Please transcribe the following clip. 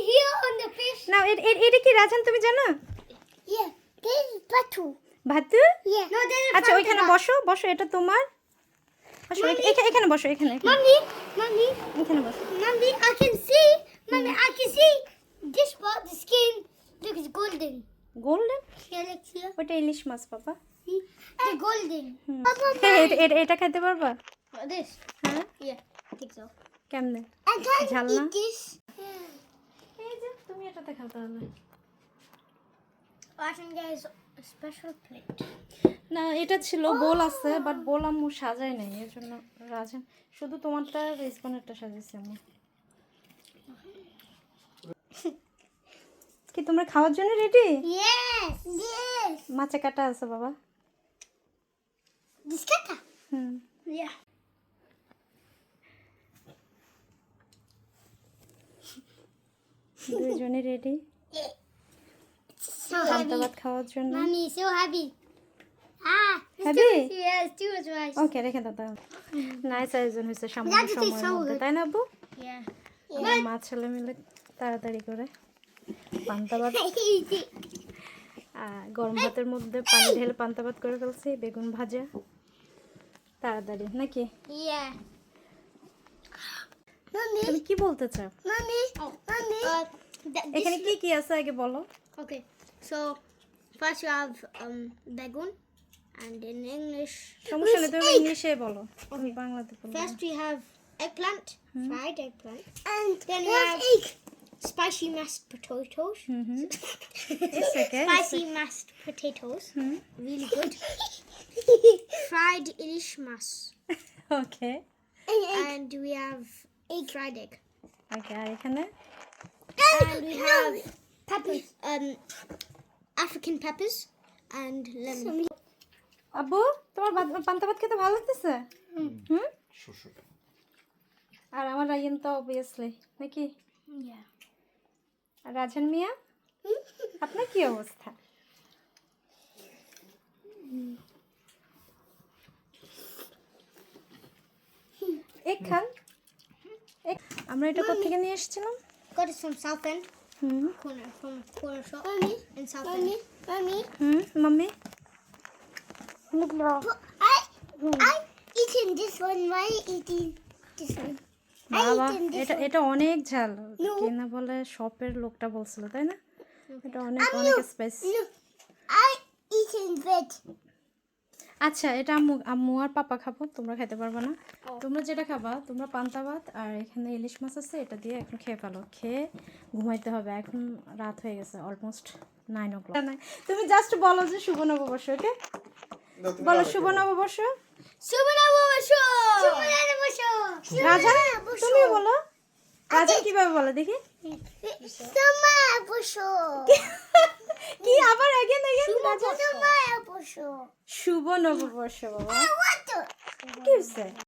here on the fish. না এটা কি রাজান তুমি জানো? Yeah, this is batu. ভাতু? Yeah. No, this is আচ্ছা ওইখানে বসো এটা তোমার। বসো এখানে বসো এখানে। Mommy, এখানে বসো। Mommy, I can see. Mommy, I can see this part, the skin. Look, it's golden. Golden? Yeah, like here. ওটা ইলিশ মাছ বাবা। See? The golden. এটা খেতে পারবা? This? হ্যাঁ? Yeah, I think so. কেমনে? I can't Jalna? eat this. এই যে তুমি এটাতে খাও তাহলে। I think there is a special plate. না এটা ছিল বোল আছে বাট বোল আম্মু সাজায় নাই এর জন্য রাজান শুধু তোমারটা রেসপনেরটা সাজাইছে আম্মু। কি তোমরা খাওয়ার জন্য রেডি? Yes, yes. মাছে কাটা আছে বাবা। This kata? Yeah. দুইজনে রেডি So পান্তা heavy. ভাত খাওয়ার জন্য। Mommy, so heavy. Ah, it's Heavy? too much. Yeah, it's too much rice. ওকে রেখে দাও তাহলে। নাইস আয়োজন হয়েছে সামান্য That is সময়ের so মধ্যে good. তাই না আব্বু? Yeah. আমার মা ছেলে মিলে তাড়াতাড়ি করে পান্তা ভাত Eat it. গরম ভাতের মধ্যে পানি ঢেলে পান্তা ভাত করে ফেলছি বেগুন ভাজা তাড়াতাড়ি নাকি? Yeah. Mommy, তুমি কি বলতে চাও? mommy, mommy. এখানে কি কি আছে আগে বলো। Okay, so first you have bagun, and in English. সমস্যা নেই তুমি ইংলিশে বলো তুমি বাংলাতে বলো। First we have eggplant, fried eggplant, and then we have spicy mashed potatoes. It's okay. Spicy mashed potatoes, really good. Fried ilish mas, okay and we have fried egg, ওকে আর এখানে and we have peppers, African peppers, and lemon. আব্বু তোমার পান্তা ভাত খেতে ভালো লাগতেছে? হুম আর আমার রায়ন তো অবভিয়াসলি নাকি? Yeah. আর রাজন মিয়া আপনার কি অবস্থা? এখান আমরা এটা কোথা থেকে নিয়ে এসেছিলাম? Got it from South End, hmm from a corner shop in South End. Mommy, mummy I eating this one. Why eating this one? বাবা eaten this এটা এটা অনেক ঝাল কেনা বলে শপের লোকটা বলছিল তাই না? এটা অনেক অনেক spicy. No, I eating veg. আচ্ছা এটা আম্মু আম্মু আর পাপা খাবো তোমরা খেতে পারবে না। তোমরা যেটা খাবা তোমরা পান্তা ভাত আর এখানে ইলিশ মাছ আছে এটা দিয়ে এখন খেয়ে ফেলো খেয়ে ঘুমাইতে হবে এখন রাত হয়ে গেছে অলমোস্ট 9 o'clock। তুমি জাস্ট বলো যে শুভ নববর্ষ ওকে বলো শুভ নববর্ষ। Subhanabosho. রাজা তুমি বলো রাজা কিভাবে বলে দেখি Subhanabosho. কি আবার अगेन রাজা Subhanabosho. শুভ নববর্ষ বাবা What? কি হইছে?